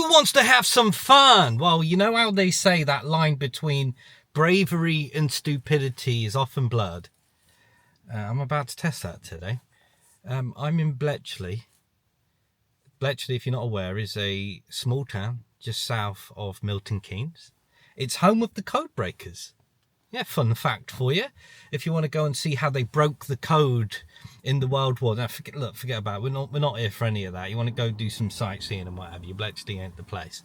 Who wants to have some fun? Well, you know how they say that line between bravery and stupidity is often blurred. I'm about to test that today. I'm in Bletchley. Bletchley, if you're not aware, is a small town just south of Milton Keynes. It's home of the code breakers. Yeah, fun fact for you. If you want to go and see how they broke the code in the World War, now forget about it. We're not here for any of that. You want to go do some sightseeing and what have you. Bletchley ain't the place.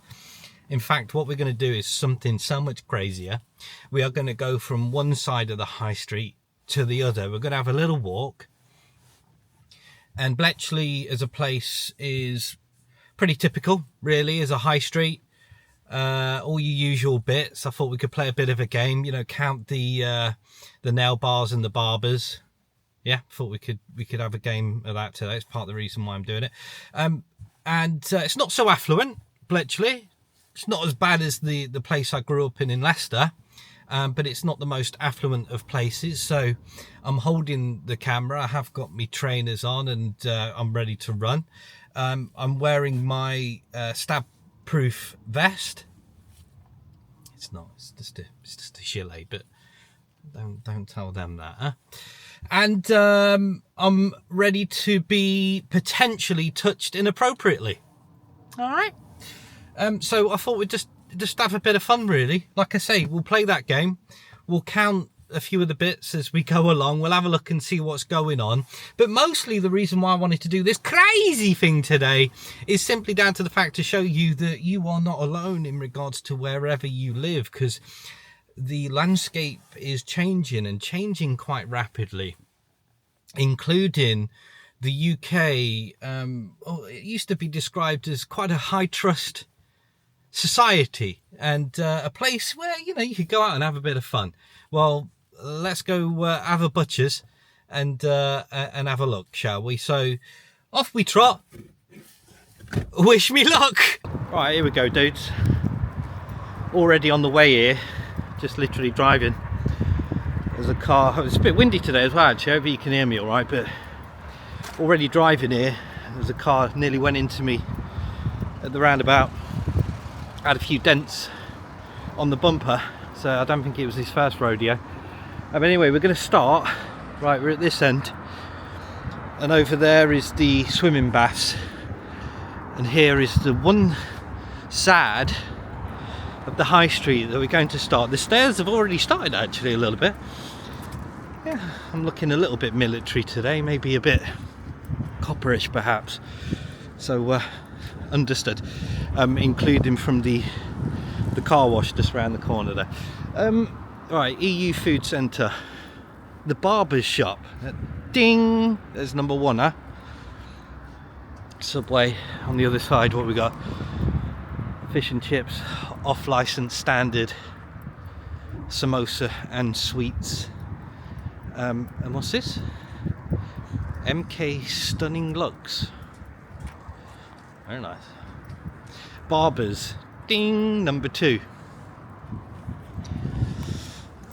In fact, what we're going to do is something so much crazier. We are going to go from one side of the high street to the other. We're going to have a little walk. And Bletchley as a place is pretty typical, really, as a high street. All your usual bits. I thought we could play a bit of a game, you know, count the nail bars and the barbers. Yeah, thought we could have a game of that today. It's part of the reason why I'm doing it. And it's not so affluent, Bletchley. It's not as bad as the place I grew up in Leicester, but it's not the most affluent of places. So I'm holding the camera. I have got my trainers on and I'm ready to run. I'm wearing my stab-proof vest. It's not. It's just a gilet, but don't tell them that, huh? And I'm ready to be potentially touched inappropriately. All right. So I thought we'd just have a bit of fun, really. Like I say, we'll play that game. We'll count a few of the bits as we go along. We'll have a look and see what's going on. But mostly the reason why I wanted to do this crazy thing today is simply down to the fact to show you that you are not alone in regards to wherever you live, because the landscape is changing and changing quite rapidly, including the UK. It used to be described as quite a high trust society and a place where, you know, you could go out and have a bit of fun. Well, let's go have a butcher's and have a look, shall we? So off we trot. Wish me luck. Right, here we go, dudes. Already on the way here, just literally driving. There's a car. It's a bit windy today as well, actually. I hope you can hear me all right, but already driving here, there's a car nearly went into me at the roundabout. Had a few dents on the bumper, so I don't think it was his first rodeo. But anyway, we're going to start. Right, we're at this end, and over there is the swimming baths, and here is the one side of the high street that we're going to start. The stairs have already started, actually, a little bit. Yeah, I'm looking a little bit military today, maybe a bit copperish perhaps, so understood. Including from the car wash just around the corner there. Right, EU Food Centre, the barber's shop. Ding, there's number one, huh? Subway on the other side. What we got? Fish and chips, off license, standard, samosa and sweets. And what's this? MK Stunning Looks. Very nice. Barbers, ding, number two.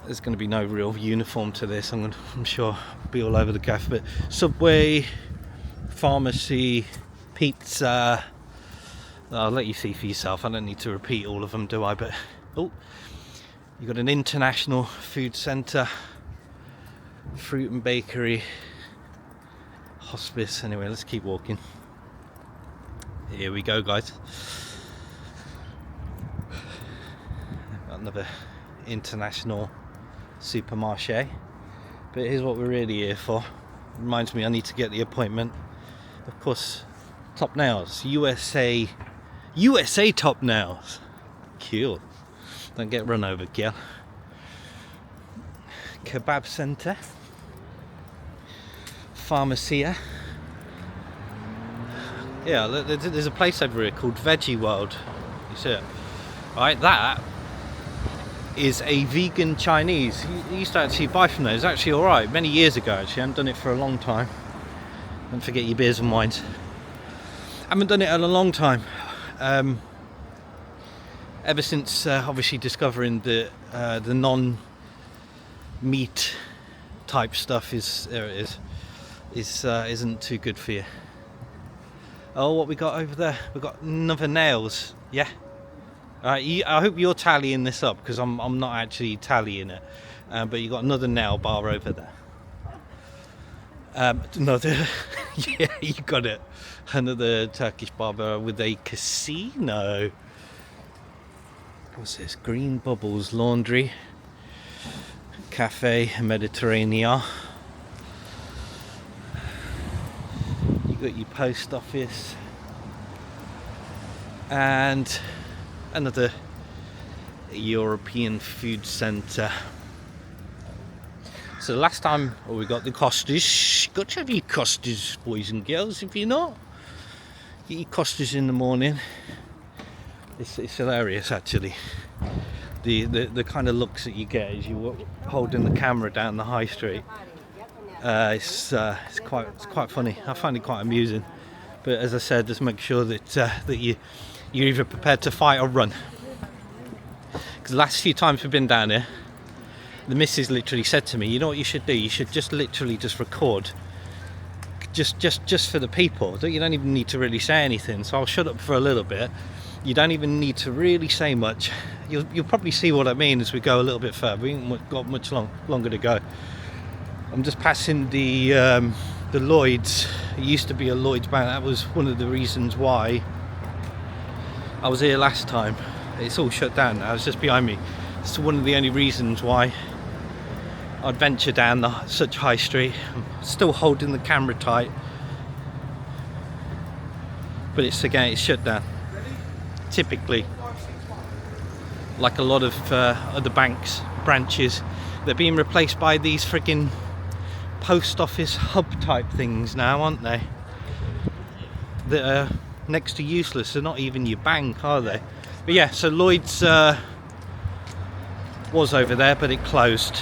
There's going to be no real uniform to this. I'm sure I'll be all over the gaff. But Subway, pharmacy, pizza. I'll let you see for yourself. I don't need to repeat all of them, do I? But oh, you've got an international food centre, fruit and bakery, hospice. Anyway, let's keep walking. Here we go, guys. Got another international supermarché. But here's what we're really here for. Reminds me I need to get the appointment. Of course, top nails. USA top nails. Cool. Don't get run over, girl. Kebab centre. Pharmacia. Yeah, there's a place over here called Veggie World. You see it? Right, that is a vegan Chinese. You used to actually buy from there. It's actually alright. Many years ago, actually. I haven't done it for a long time. Don't forget your beers and wines. I haven't done it in a long time. Ever since obviously discovering the non-meat type stuff isn't too good for you. Oh, what we got over there? We got another nails. Yeah. I hope you're tallying this up, because I'm not actually tallying it. But you got another nail bar over there. Another, yeah, you got it. Another Turkish barber with a casino. What's this? Green Bubbles Laundry Cafe Mediterranean. You got your post office and another European food centre. So last time, we got the Costas. Got to have your Costas, boys and girls. If you're not, get your Costas in the morning. It's hilarious, actually. The kind of looks that you get as you holding the camera down the high street. It's quite funny. I find it quite amusing. But as I said, just make sure that you're either prepared to fight or run. Because the last few times we've been down here, the missus literally said to me, you know what you should do? You should just literally just record, just for the people. You don't even need to really say anything. So I'll shut up for a little bit. You don't even need to really say much. You'll probably see what I mean as we go a little bit further. We haven't got much longer to go. I'm just passing the Lloyd's. It used to be a Lloyd's bank. That was one of the reasons why I was here last time. It's all shut down now. It's just behind me. It's one of the only reasons why I'd venture down such high street. I'm still holding the camera tight, but it's shut down. Typically, like a lot of other banks branches, they're being replaced by these friggin' post office hub type things now, aren't they? That are next to useless. They're not even your bank, are they? But yeah, so Lloyd's was over there, but it closed.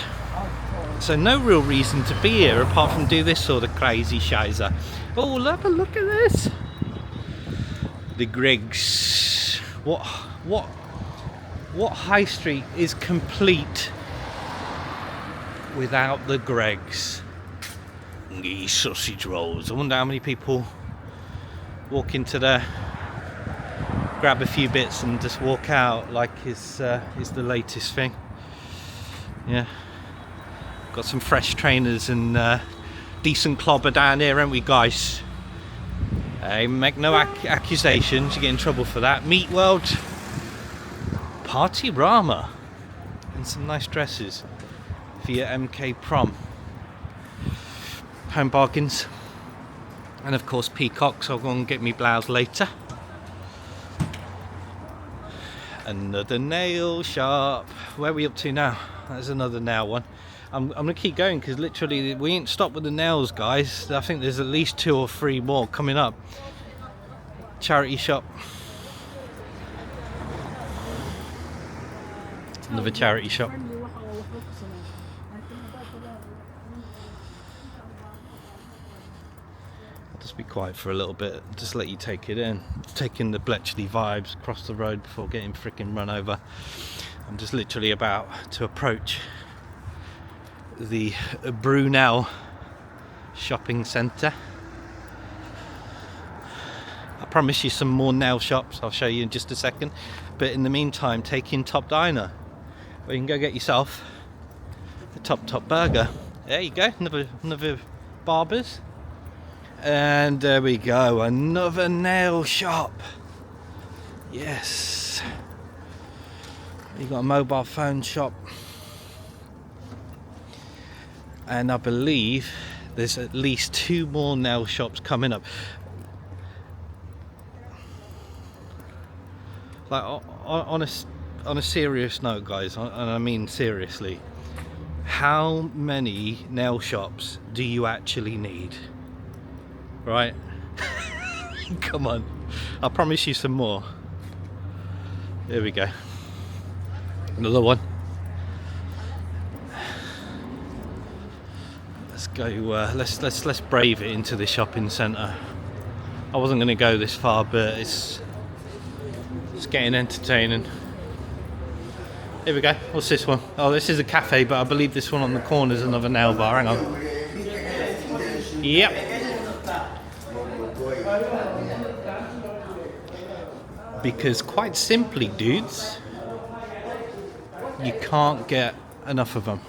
So no real reason to be here apart from do this sort of crazy shizer. Oh, have a look at this. The Greggs. What high street is complete without the Greggs? These sausage rolls. I wonder how many people walk into there, grab a few bits and just walk out like it's the latest thing. Yeah. Got some fresh trainers and decent clobber down here, haven't we, guys? Hey, make no accusations. You get in trouble for that. Meat World, Party Rama, and some nice dresses for your MK prom. Home bargains, and of course peacocks. I'll go and get me blouse later. Another nail shop. Where are we up to now? There's another nail one. I'm gonna keep going because literally we ain't stopped with the nails, guys. I think there's at least 2 or 3 more coming up. Charity shop. Another charity shop. I'll just be quiet for a little bit, just let you take it in. Taking the Bletchley vibes across the road before getting freaking run over. I'm just literally about to approach the Brunel shopping centre. I promise you some more nail shops. I'll show you in just a second. But in the meantime, take in Top Diner, where you can go get yourself a top burger. There you go, another Barber's. And there we go, another nail shop. Yes. You got a mobile phone shop. And I believe there's at least 2 more nail shops coming up. Like on a serious note, guys, and I mean seriously, how many nail shops do you actually need? Right? Come on, I promise you some more. There we go. Another one. Let's go. Let's brave it into the shopping centre. I wasn't going to go this far, but it's getting entertaining. Here we go. What's this one? Oh, this is a cafe, but I believe this one on the corner is another nail bar. Hang on. Yep. because quite simply, dudes, you can't get enough of them.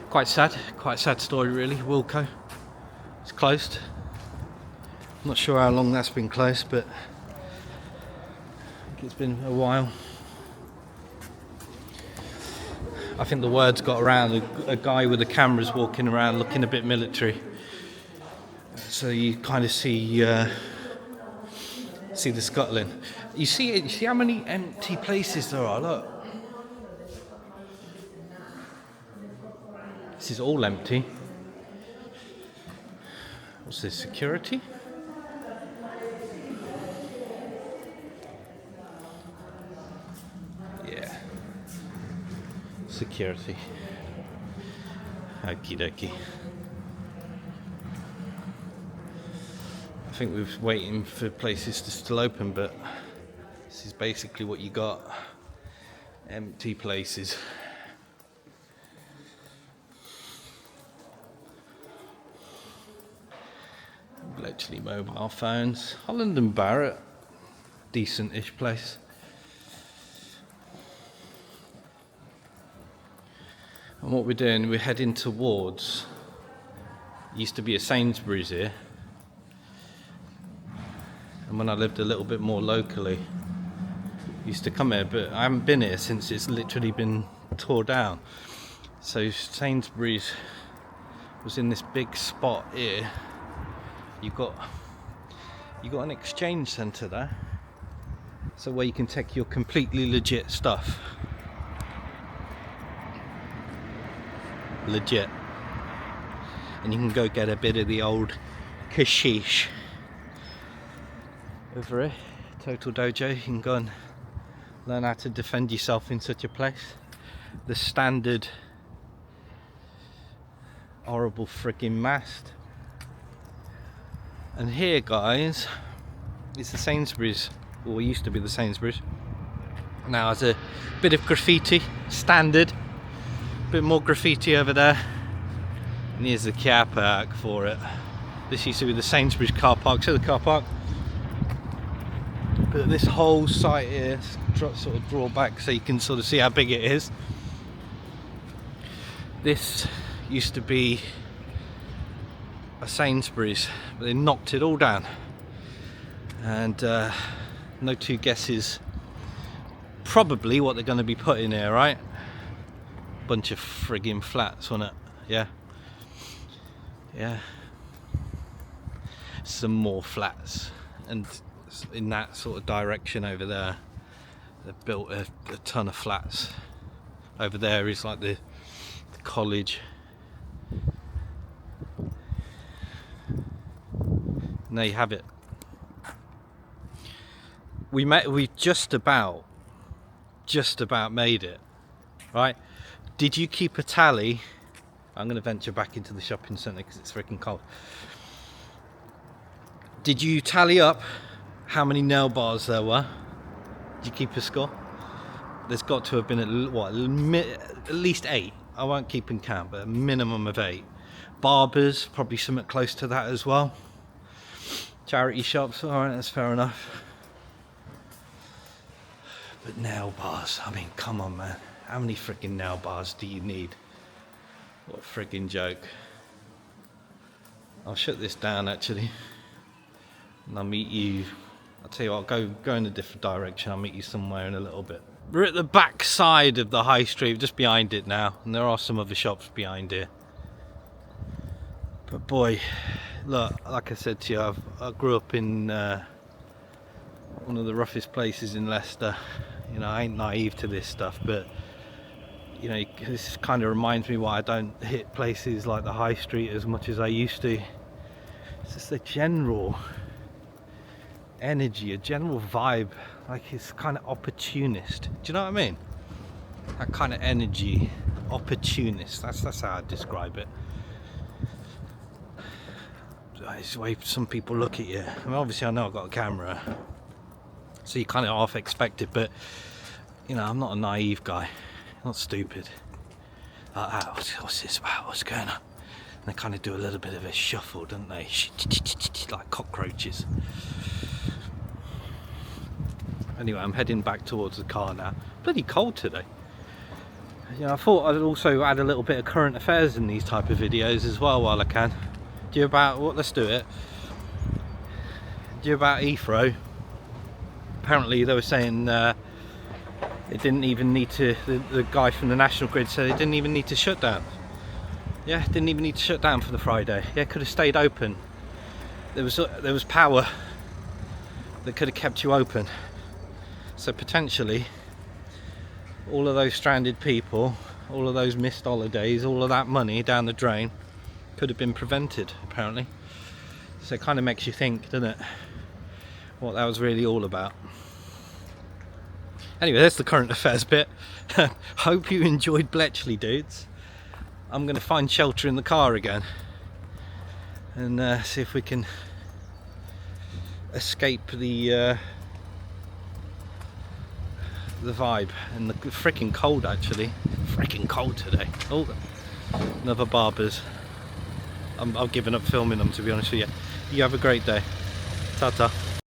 Quite sad story really. Wilco, it's closed. I'm not sure how long that's been closed, but I think it's been a while. I think the word's got around, a guy with the cameras walking around looking a bit military. So you kind of see the scuttling. You see how many empty places there are, look. This is all empty. What's this, security? Yeah. Security. Okie dokie. I think we're waiting for places to still open, but this is basically what you got. Empty places. Bletchley mobile phones. Holland and Barrett, decent-ish place. And what we're doing, we're heading towards, used to be a Sainsbury's here, and when I lived a little bit more locally, used to come here, but I haven't been here since it's literally been tore down. So Sainsbury's was in this big spot here. You got an exchange centre there, so where you can take your completely legit stuff. Legit. And you can go get a bit of the old kashish. Over here, Total Dojo, you can go and learn how to defend yourself in such a place. The standard horrible frigging mast. And here, guys, it's the Sainsbury's, or used to be the Sainsbury's. Now there's a bit of graffiti, standard. Bit more graffiti over there. And here's the car park for it. This used to be the Sainsbury's car park. So the car park. But this whole site here, sort of draw back so you can sort of see how big it is. This used to be a Sainsbury's, but they knocked it all down. And no two guesses probably what they're going to be putting here, right? Bunch of friggin' flats on it, yeah. Some more flats, and in that sort of direction over there, they've built a ton of flats. Over there is like the college. And there you have it. We just about made it, right? Did you keep a tally? I'm going to venture back into the shopping centre because it's freaking cold. Did you tally up how many nail bars there were? Did you keep a score? There's got to have been at least 8. I won't keep in count, but a minimum of 8. Barbers, probably something close to that as well. Charity shops, alright, that's fair enough. But nail bars, I mean, come on, man. How many freaking nail bars do you need? What a friggin' joke. I'll shut this down actually, and I'll meet you. I'll tell you what, I'll go in a different direction. I'll meet you somewhere in a little bit. We're at the back side of the high street, just behind it now, and there are some other shops behind here. But boy, look, like I said to you, I grew up in one of the roughest places in Leicester. You know, I ain't naive to this stuff, but you know, this kind of reminds me why I don't hit places like the high street as much as I used to. It's just a general energy, a general vibe, like it's kind of opportunist. Do you know what I mean? That kind of energy, opportunist. That's how I describe it. It's the way some people look at you. I mean, obviously I know I've got a camera, so you kind of half expect it, but you know, I'm not a naive guy. Not stupid. What's this about? What's going on? And they kind of do a little bit of a shuffle, don't they? Like cockroaches. Anyway, I'm heading back towards the car now. Bloody cold today. You know, I thought I'd also add a little bit of current affairs in these type of videos as well while I can. Do you about what? Let's do it. Do you about Heathrow? Apparently they were saying it didn't even need to. The guy from the National Grid said it didn't even need to shut down. Yeah, didn't even need to shut down for the Friday. Yeah, could have stayed open. There was power that could have kept you open. So potentially, all of those stranded people, all of those missed holidays, all of that money down the drain could have been prevented, apparently. So it kind of makes you think, doesn't it, what that was really all about. Anyway, that's the current affairs bit. Hope you enjoyed Bletchley, dudes. I'm going to find shelter in the car again and see if we can escape the vibe. And the freaking cold, actually. Freaking cold today. Oh, another Barbers. I've given up filming them, to be honest with you. You have a great day. Ta-ta.